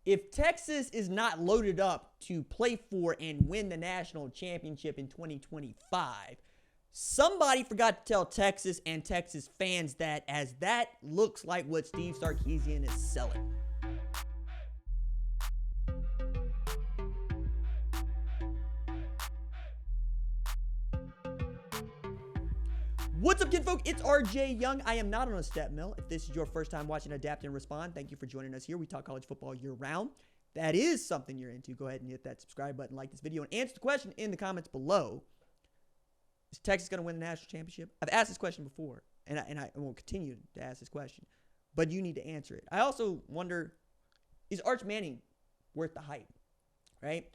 If Texas is not loaded up to play for and win the national championship in 2025, somebody forgot to tell Texas and Texas fans that, as that looks like what Steve Sarkisian is selling. What's up, kinfolk? It's RJ Young. I am not on a step mill. If this is your first time watching Adapt and Respond, thank you for joining us here. We talk college football year round. That is something you're into. Go ahead and hit that subscribe button, like this video, and answer the question in the comments below. Is Texas going to win the national championship? I've asked this question before, and I will continue to ask this question, but you need to answer it. I also wonder, is Arch Manning worth the hype, right?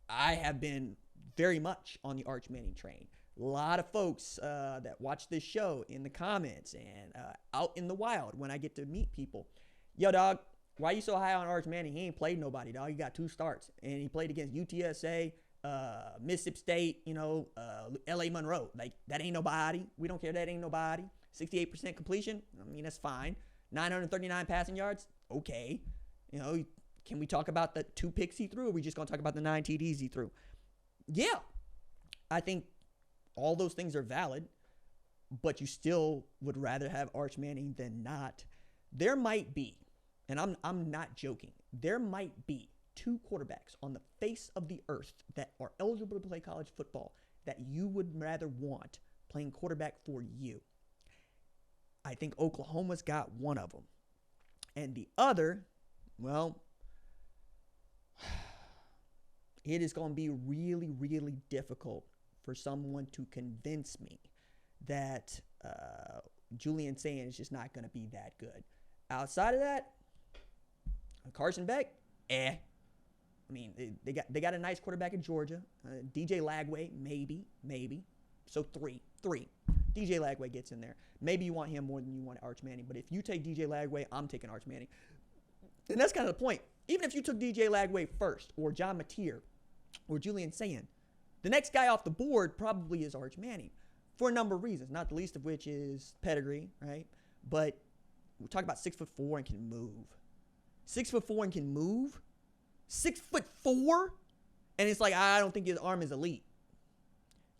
I have been very much on the Arch Manning train. A lot of folks that watch this show in the comments and out in the wild when I get to meet people. Yo, dog, why you so high on Arch Manning? He ain't played nobody, dog. He got 2 starts, and he played against UTSA, Mississippi State, L.A. Monroe. Like, that ain't nobody. We don't care. That ain't nobody. 68% completion. I mean, that's fine. 939 passing yards. Okay. Can we talk about the 2 picks he threw, or are we just going to talk about the 9 TDs he threw? Yeah. I think all those things are valid, but you still would rather have Arch Manning than not. There might be, and I'm not joking, there might be 2 quarterbacks on the face of the earth that are eligible to play college football that you would rather want playing quarterback for you. I think Oklahoma's got one of them. And the other, well, it is going to be really, really difficult for someone to convince me that Julian Sayin is just not going to be that good. Outside of that, Carson Beck, I mean, they got a nice quarterback in Georgia. DJ Lagway, maybe. So three. DJ Lagway gets in there. Maybe you want him more than you want Arch Manning. But if you take DJ Lagway, I'm taking Arch Manning. And that's kind of the point. Even if you took DJ Lagway first, or John Mateer, or Julian Sayin, the next guy off the board probably is Arch Manning for a number of reasons, not the least of which is pedigree, right? But we're talking about 6'4" and can move. 6'4" and can move? 6'4"? And it's like, I don't think his arm is elite.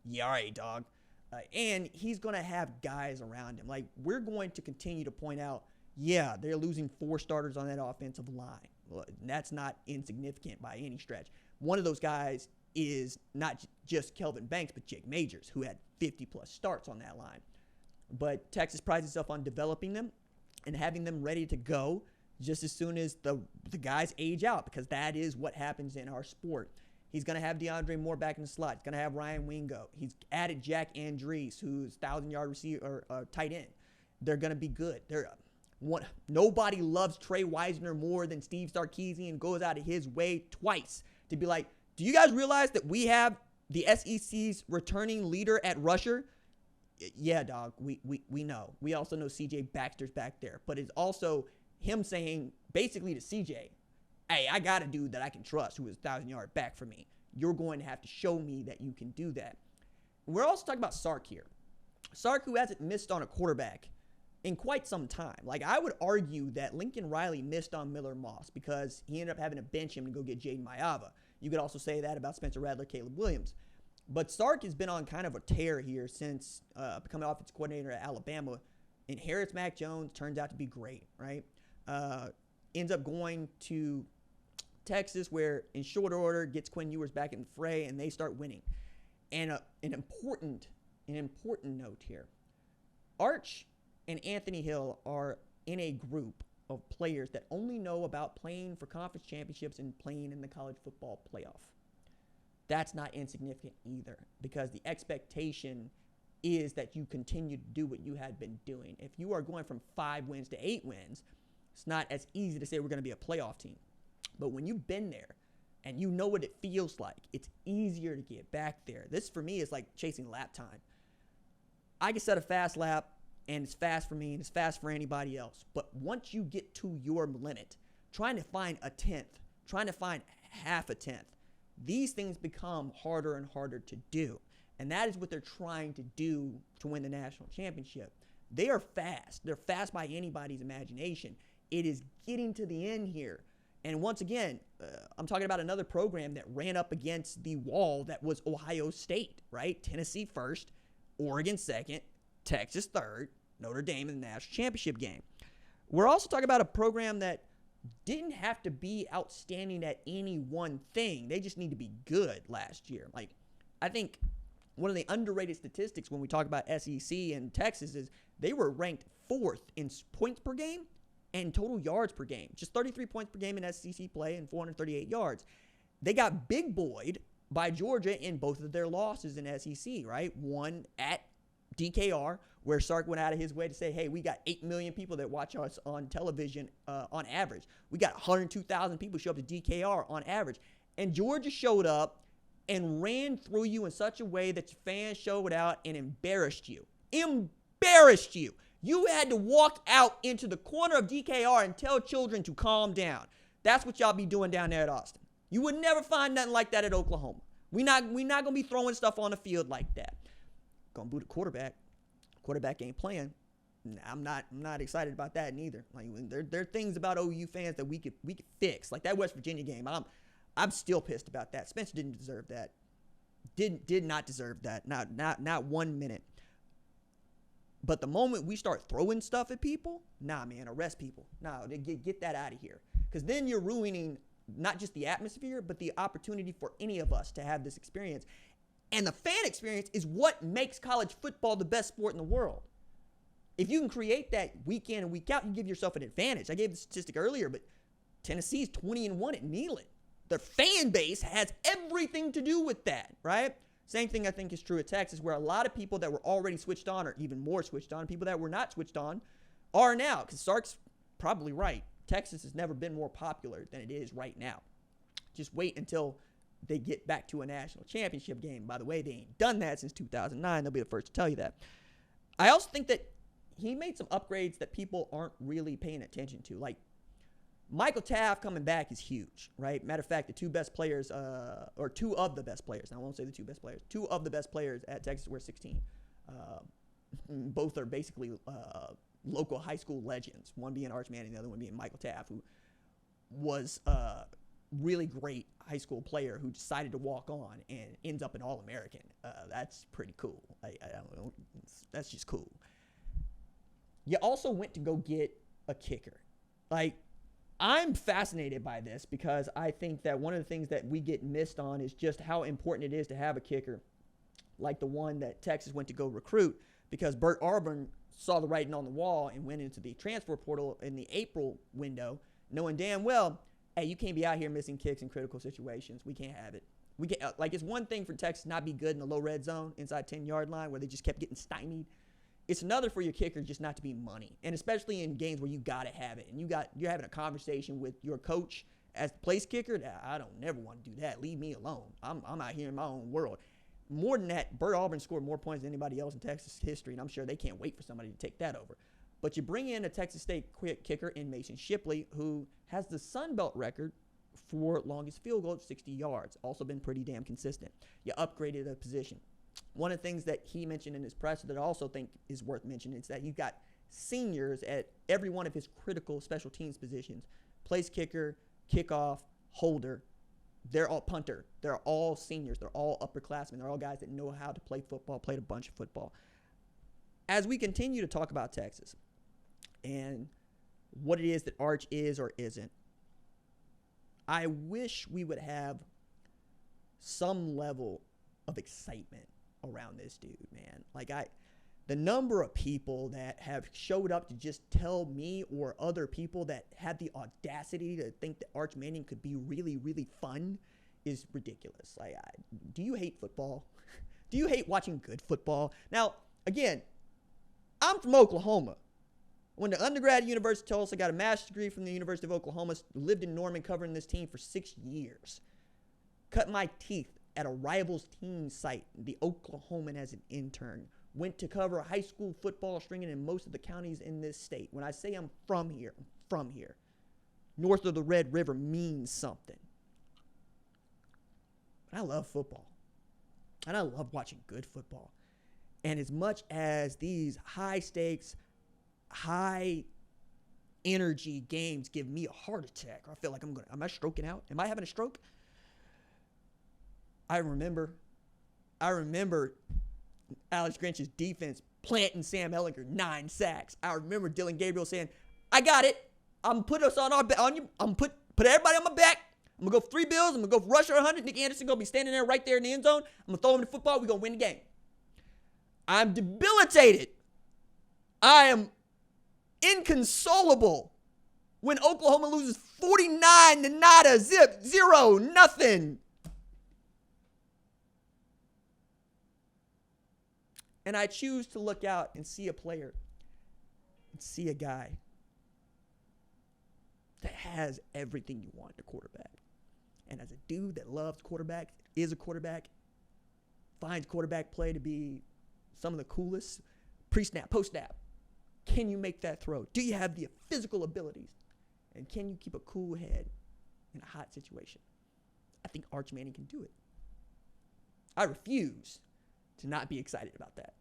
Yeah, all right, dog. And he's going to have guys around him. Like, we're going to continue to point out, yeah, they're losing 4 starters on that offensive line. Well, that's not insignificant by any stretch. One of those guys is not just Kelvin Banks, but Jake Majors, who had 50-plus starts on that line. But Texas prides itself on developing them and having them ready to go just as soon as the guys age out, because that is what happens in our sport. He's going to have DeAndre Moore back in the slot. He's going to have Ryan Wingo. He's added Jack Andrees, who's 1,000-yard receiver or tight end. They're going to be good. Nobody loves Trey Wisner more than Steve Sarkisian. Goes out of his way twice to be like, do you guys realize that we have the SEC's returning leader at rusher? Yeah, dog, we know. We also know CJ Baxter's back there. But it's also him saying basically to CJ, hey, I got a dude that I can trust who is 1,000-yard back for me. You're going to have to show me that you can do that. We're also talking about Sark here. Sark, who hasn't missed on a quarterback in quite some time. Like, I would argue that Lincoln Riley missed on Miller Moss because he ended up having to bench him to go get Jaden Mayava. You could also say that about Spencer Rattler, Caleb Williams. But Sark has been on kind of a tear here since becoming offensive coordinator at Alabama. Inherits Mac Jones, turns out to be great, right? Ends up going to Texas, where in short order gets Quinn Ewers back in the fray, and they start winning. And an important note here. Arch and Anthony Hill are in a group of players that only know about playing for conference championships and playing in the college football playoff. That's not insignificant either, because the expectation is that you continue to do what you had been doing. If you are going from 5 wins to 8 wins, it's not as easy to say we're going to be a playoff team. But when you've been there and you know what it feels like, it's easier to get back there. This, for me, is like chasing lap time. I can set a fast lap, and it's fast for me, and it's fast for anybody else. But once you get to your limit, trying to find a tenth, trying to find half a tenth, these things become harder and harder to do. And that is what they're trying to do to win the national championship. They are fast. They're fast by anybody's imagination. It is getting to the end here. And once again, I'm talking about another program that ran up against the wall that was Ohio State, right? Tennessee first, Oregon second, Texas third, Notre Dame in the national championship game. We're also talking about a program that didn't have to be outstanding at any one thing. They just need to be good last year. Like, I think one of the underrated statistics when we talk about SEC and Texas is they were ranked 4th in points per game and total yards per game. Just 33 points per game in SEC play and 438 yards. They got big boyed by Georgia in both of their losses in SEC, right? One at DKR, where Sark went out of his way to say, hey, we got 8 million people that watch us on television on average. We got 102,000 people show up to DKR on average. And Georgia showed up and ran through you in such a way that your fans showed out and embarrassed you. Embarrassed you. You had to walk out into the corner of DKR and tell children to calm down. That's what y'all be doing down there at Austin. You would never find nothing like that at Oklahoma. We not going to be throwing stuff on the field like that. Going to boot a quarterback. Quarterback ain't playing. I'm not excited about that neither. Like, there are things about OU fans that we could fix. Like that West Virginia game. I'm still pissed about that. Spencer didn't deserve that. Did not deserve that. Not 1 minute. But the moment we start throwing stuff at people, nah, man, arrest people. Nah, get that out of here. Because then you're ruining not just the atmosphere, but the opportunity for any of us to have this experience. And the fan experience is what makes college football the best sport in the world. If you can create that week in and week out, you give yourself an advantage. I gave the statistic earlier, but Tennessee's 20-1 at Neyland. Their fan base has everything to do with that, right? Same thing I think is true at Texas, where a lot of people that were already switched on or even more switched on, people that were not switched on, are now. Because Sark's probably right. Texas has never been more popular than it is right now. Just wait until they get back to a national championship game. By the way, they ain't done that since 2009. They'll be the first to tell you that. I also think that he made some upgrades that people aren't really paying attention to. Like, Michael Taft coming back is huge, right? Matter of fact, the two best players, or two of the best players, I won't say the two best players, two of the best players at Texas were 16. Both are basically local high school legends, one being Arch Manning, the other one being Michael Taft, who was a really great high school player who decided to walk on and ends up an All-American. That's pretty cool. I don't know. That's just cool. You also went to go get a kicker. Like, I'm fascinated by this because I think that one of the things that we get missed on is just how important it is to have a kicker like the one that Texas went to go recruit, because Bert Auburn saw the writing on the wall and went into the transfer portal in the April window, knowing damn well, hey, you can't be out here missing kicks in critical situations. We can't have it. We get like, it's one thing for Texas not be good in the low red zone inside 10-yard line where they just kept getting stymied. It's another for your kicker just not to be money, and especially in games where you got to have it, and you're having a conversation with your coach as the place kicker. I don't never want to do that. Leave me alone. I'm out here in my own world. More than that, Bert Auburn scored more points than anybody else in Texas history, and I'm sure they can't wait for somebody to take that over. But you bring in a Texas State kicker in Mason Shipley, who has the Sun Belt record for longest field goal at 60 yards. Also been pretty damn consistent. You upgraded a position. One of the things that he mentioned in his presser that I also think is worth mentioning is that you've got seniors at every one of his critical special teams positions. Place kicker, kickoff, holder. They're all punter. They're all seniors. They're all upperclassmen. They're all guys that know how to play football, played a bunch of football. As we continue to talk about Texas and what it is that Arch is or isn't, I wish we would have some level of excitement around this dude, man. Like, the number of people that have showed up to just tell me or other people that had the audacity to think that Arch Manning could be really, really fun is ridiculous. Like, do you hate football? Do you hate watching good football? Now, again, I'm from Oklahoma. Went to undergrad at University of Tulsa, got a master's degree from the University of Oklahoma, lived in Norman covering this team for 6 years. Cut my teeth at a rival's team site, the Oklahoman, as an intern. Went to cover high school football stringing in most of the counties in this state. When I say I'm from here, I'm from here. North of the Red River means something. I love football. And I love watching good football. And as much as these high stakes, high energy games give me a heart attack. I feel like am I stroking out? Am I having a stroke? I remember Alex Grinch's defense planting Sam Ehlinger 9 sacks. I remember Dylan Gabriel saying, I got it. I'm going to put us on you. I'm going to put everybody on my back. I'm going to go 3 bills. I'm going to go rusher 100. Nick Anderson going to be standing there right there in the end zone. I'm going to throw him the football. We're going to win the game. I'm debilitated. I am inconsolable when Oklahoma loses 49 to nada, zip, 0, nothing. And I choose to look out and see a player and see a guy that has everything you want in a quarterback. And as a dude that loves quarterback, is a quarterback, finds quarterback play to be some of the coolest, pre-snap, post-snap. Can you make that throw? Do you have the physical abilities? And can you keep a cool head in a hot situation? I think Arch Manning can do it. I refuse to not be excited about that.